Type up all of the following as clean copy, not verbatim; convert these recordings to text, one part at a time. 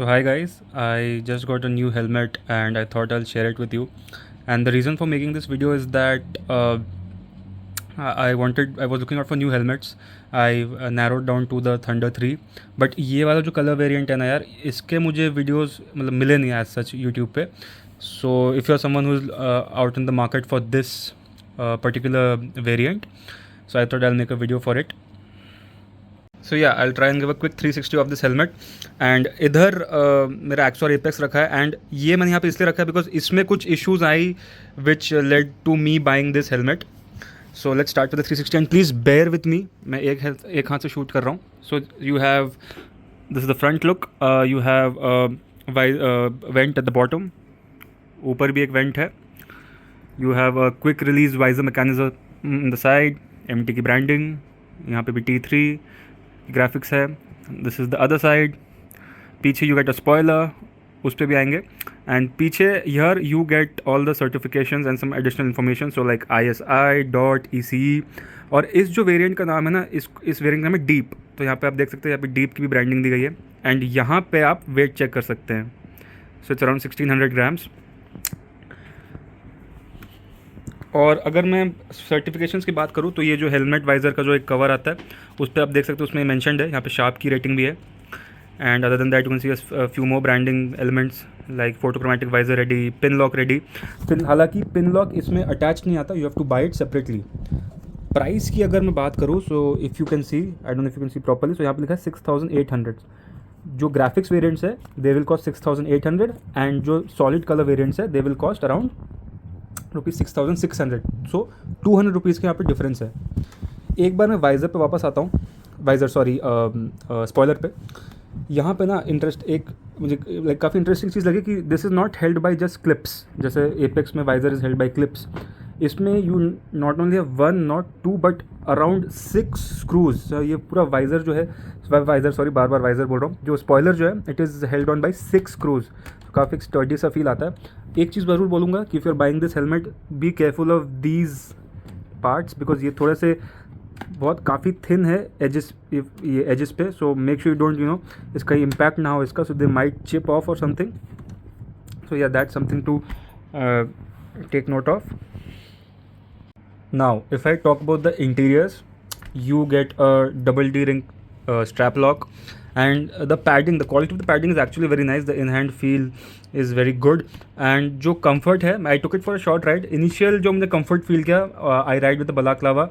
So hi guys, I just got a new helmet and I thought I'll share it with you. And the reason for making this video is that I was looking out for new helmets. I narrowed down to the Thunder 3. But ये वाला जो colour variant है ना यार, इसके मुझे videos मतलब मिले नहीं एज सच यूट्यूब पे. So if you are someone who is out in the market for this particular variant, so I thought I'll make a video for it. So yeah, I'll try and give a quick 360 of this helmet. And इधर मेरा XOR apex रखा है and ये मैंने यहाँ पे इसलिए रखा है बिकॉज इसमें कुछ issues I which led to me buying this helmet. So let's start with the 360 and please bear with me. मैं एक हाथ से शूट कर रहा हूँ. So you have this is the front look. You have vent at the bottom. ऊपर भी एक वेंट है. You have a quick release visor mechanism in the side. MT की ब्रांडिंग. यहाँ पे भी T3 ग्राफिक्स है. This is the other side. पीछे यू गेट अ स्पॉयलर, उस पर भी आएंगे. एंड पीछे here you get all the certifications and some additional information. So like ISI dot ECE. और इस जो वेरिएंट का नाम है ना, इस वेरिएंट का नाम है डीप. तो यहाँ पे आप देख सकते हैं, यहाँ पे डीप की भी ब्रांडिंग दी गई है. एंड यहाँ पे आप वेट चेक कर सकते हैं. So it's around 1600 grams. और अगर मैं सर्टिफिकेशंस की बात करूँ तो ये जो हेलमेट वाइज़र का जो एक कवर आता है उस पर आप देख सकते हो, उसमें मेंशनड है. यहाँ पे शार्प की रेटिंग भी है. And other than that you can see few more branding elements like photochromatic visor ready, pin lock ready. हालांकि पिन लॉक इसमें अटैच नहीं आता, you have to buy it separately. Price की अगर मैं बात करूँ, so if you can see, I don't know if you can see properly, so यहाँ पे लिखा है 6800. जो ग्राफिक्स वेरिएंट्स है दे विल कॉस्ट 6800 एंड जो सॉलिड कलर वेरिएंट्स है they will cost around ₹6600. So 200 rupees के यहाँ पे डिफरेंस है. एक बार मैं वाइज़र पे वापस आता हूँ. स्पॉयलर पे. यहाँ पे ना मुझे लाइक काफ़ी इंटरेस्टिंग चीज़ लगी कि this is not held by just clips. जैसे एपेक्स में visor is held by clips. इसमें you not only have 1 not 2 but around 6 screws. ये पूरा वाइज़र जो है, बार बार वाइज़र बोल रहा हूँ, जो स्पॉयलर जो है it is held on by 6 screws. काफ़ी स्टर्डी सा फील आता है. एक चीज़ ज़रूर बोलूँगा कि if you are buying this helmet, be careful of these parts because ये थोड़े से बहुत काफ़ी थिन है ये एजेस पे. So make sure you don't इसका इम्पैक्ट ना हो इसका, so they might chip off और समथिंग. सो या that's something to take note of. Now, if I talk about the interiors, you get a double D ring strap lock, and the padding, the quality of the padding is actually very nice. The in-hand feel is very good, and जो comfort है, I took it for a short ride. Initial जो मुझे comfort feel किया, I ride with the Balaclava.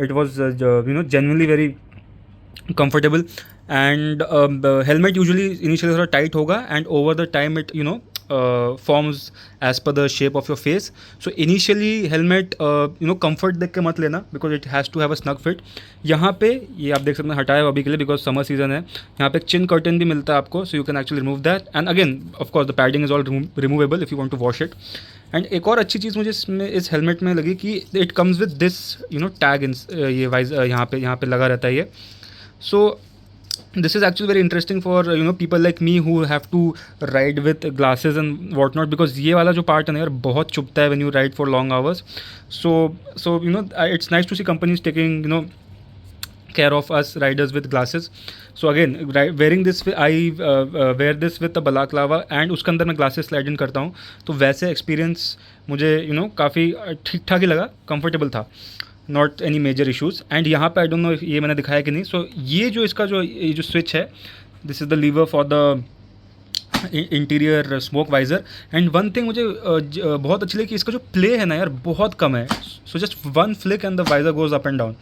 It was genuinely very comfortable, and the helmet usually initially थोड़ा tight होगा, and over the time it forms as per the shape of your face. So initially helmet comfort देख के मत लेना because it has to have a snug fit. यहाँ पे ये आप देख सकते हैं, हटाया अभी के लिए because summer season है. यहाँ पे एक chin curtain भी मिलता है आपको, so you can actually remove that. And again of course the padding is all removable if you want to wash it. And एक और अच्छी चीज़ मुझे इस हेलमेट में लगी कि it comes with this tag in ये वाइज यहाँ पे लगा रहता है ये. सो this is actually very interesting for people like me who have to ride with glasses and whatnot, because ये वाला जो part है ना यार बहुत चुभता है when you ride for long hours. So it's nice to see companies taking care of us riders with glasses. So again wearing this, I wear this with the balaclava and उसके अंदर मैं glasses slide in करता हूँ. तो वैसे experience मुझे काफ़ी ठीक ठाक ही लगा, comfortable था, not any major issues. And यहाँ पे आई डोंट नो ये मैंने दिखाया कि नहीं. सो ये जो इसका ये जो स्विच है, this is the lever for the interior smoke visor. And one thing मुझे बहुत अच्छी लगी कि इसका जो प्ले है ना यार बहुत कम है. So just one flick and the visor goes up and down.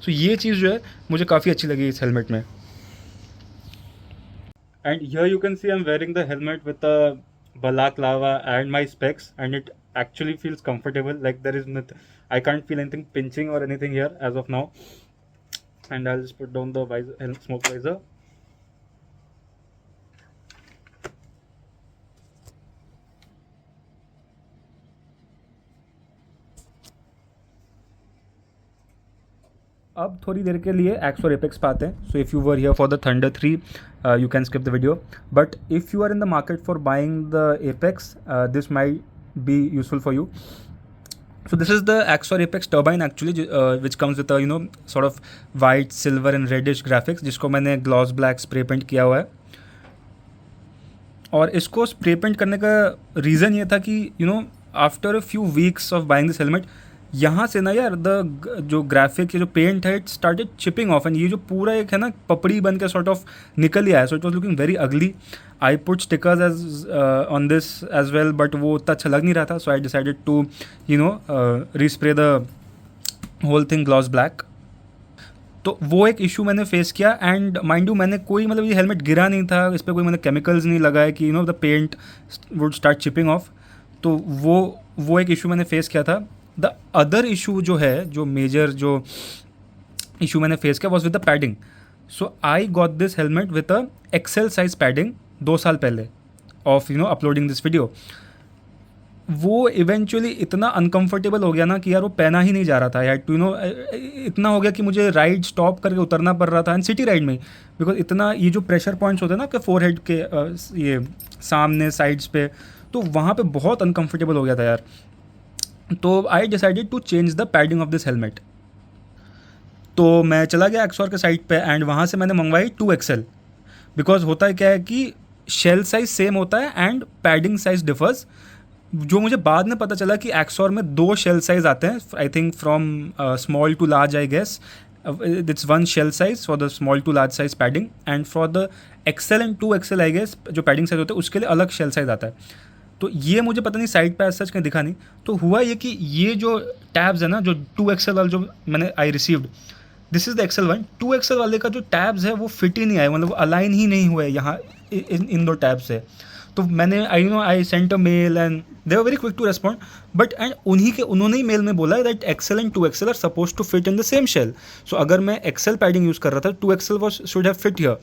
So ये चीज़ जो है मुझे काफ़ी अच्छी लगी इस हेलमेट में. And here you can see I am wearing the helmet with the balaclava and my specs, and it actually feels comfortable. Like there is nothing, I can't feel anything pinching or anything here as of now. And I'll just put down the smoke visor. अब थोड़ी देर के लिए x और apex पे आते हैं. So if you were here for the Thunder 3 you can skip the video, but if you are in the market for buying the Apex this might be useful for you. So this is the Axor Apex turbine actually, which comes with a sort of white, silver and reddish graphics, जिसको मैंने gloss black spray paint किया हुआ है. और इसको spray paint करने का reason ये था कि after a few weeks of buying this helmet, यहाँ से ना यार जो ग्राफिक जो पेंट है it started chipping of, and ये जो पूरा एक है ना पपड़ी बन के सॉर्ट ऑफ निकल ही आया, so it was looking very ugly. I put stickers edge on this as well, but वो उतना अच्छा लग नहीं रहा था, so I decided to respray the whole thing gloss black. तो वो एक इशू मैंने फेस किया. एंड माइंड यू मैंने कोई मतलब ये हेलमेट गिरा नहीं था, इस पर कोई मैंने केमिकल्स नहीं लगाया कि the paint would start chipping off. तो वो एक इशू मैंने फेस किया था. द अदर इशू जो है, जो मेजर जो इशू मैंने फेस किया was with the padding. So I got this helmet with a XL size padding 2 साल पहले ऑफ अपलोडिंग दिस वीडियो. वो इवेंचुअली इतना अनकंफर्टेबल हो गया ना कि यार वो पहना ही नहीं जा रहा था यार. इतना हो गया कि मुझे राइड स्टॉप करके उतरना पड़ रहा था, एंड सिटी राइड में, बिकॉज इतना ये जो प्रेशर पॉइंट्स होते हैं ना आपके फोरहेड के ये सामने साइड्स पे, तो वहाँ पे बहुत अनकंफर्टेबल हो गया था यार. तो I decided to change the padding of this helmet. तो मैं चला गया एक्सॉर के साइट पे एंड वहाँ से मैंने मंगवाई 2XL. बिकॉज होता है क्या है कि शेल साइज सेम होता है एंड पैडिंग साइज डिफर्स. जो मुझे बाद में पता चला कि एक्सॉर में 2 शेल साइज आते हैं, I think from small to large I guess. It's 1 shell size for the small to large size padding, and for the XL and 2XL I guess जो पैडिंग साइज होते हैं उसके लिए अलग shell size आता है. तो ये मुझे पता नहीं साइट पे सच कहीं दिखा नहीं. तो हुआ ये कि ये जो टैब्स है ना, जो 2XL वाला जो मैंने I received, this is the XL1. 2XL वाले का जो टैब्स है वो फिट ही नहीं आए, मतलब अलाइन ही नहीं हुए यहाँ इन दो टैब से. तो मैंने I sent a mail and they were very quick to respond. But and उन्होंने ही मेल में बोला that XL and 2XL are suppose to fit in the same shell. So अगर मैं XL पैडिंग यूज़ कर रहा था, 2XL was should have fit here.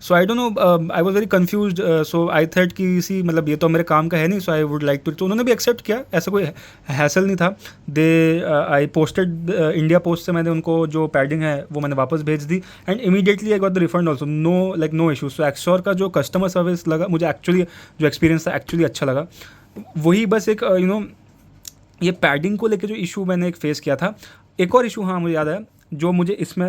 So I don't know, I was very confuse. So I thought कि इसी मतलब ये तो मेरे काम का है नहीं, सो आई वुड लाइक टू. तो उन्होंने भी एक्सेप्ट किया, ऐसा कोई हैसल नहीं था. दे आई पोस्टेड इंडिया पोस्ट से मैंने उनको जो पैडिंग है वो मैंने वापस भेज दी, and immediately I got the refund also. No issue. So Axor का जो कस्टमर सर्विस लगा मुझे, एक्चुअली जो एक्सपीरियंस था एक्चुअली अच्छा लगा. वही बस एक ये पैडिंग को लेकर जो इशू मैंने एक फेस किया था. एक और इशू हाँ मुझे याद आया जो मुझे इसमें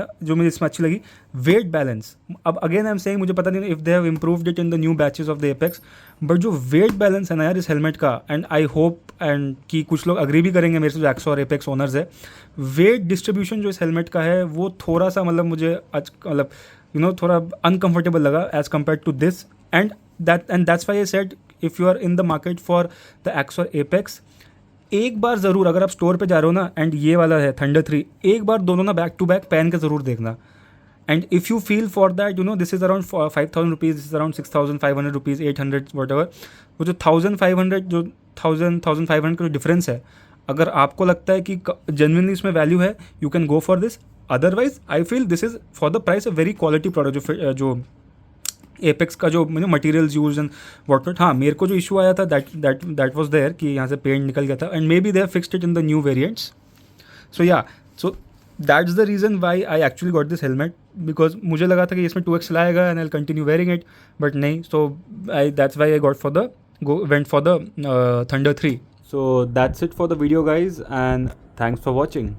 अच्छी लगी, वेट बैलेंस. अब अगेन आई एम सेइंग मुझे पता नहीं if they have improved it in the new batches of the apex, but जो वेट बैलेंस है ना यार इस हेलमेट का, एंड आई होप एंड कि कुछ लोग अग्री भी करेंगे मेरे से जो एक्सो और एपेक्स ओनर्स है, वेट डिस्ट्रीब्यूशन जो इस हेलमेट का है वो थोड़ा सा मतलब मुझे मतलब थोड़ा अनकम्फर्टेबल लगा as compare to this. And that's why I said if you are in the market for the X और एपेक्स, एक बार ज़रूर अगर आप स्टोर पे जा रहे हो ना एंड ये वाला है थंडर 3, एक बार दोनों ना बैक टू बैक पहन के ज़रूर देखना. And if you feel for that this is around 5,000 rupees, this is around 6,500 rupees, 800 what ever, वो जो 1,500 जो 1,500 का जो डिफरेंस है, अगर आपको लगता है कि जेन्युइनली इसमें वैल्यू है, you can go for this. Otherwise I feel this is for the price a very quality product. जो एपेक्स का जो materials use and what not. हाँ मेरे को जो इशू आया था दैट वाज देयर कि यहाँ से पेंट निकल गया था, and maybe they have fixed it in the new variants. So that's the reason why I actually got this helmet, because मुझे लगा था कि इसमें 2XL आएगा and I will continue wearing it, but नहीं. So that's why I got for the went for the Thunder 3. So that's it for the video guys, and thanks for watching.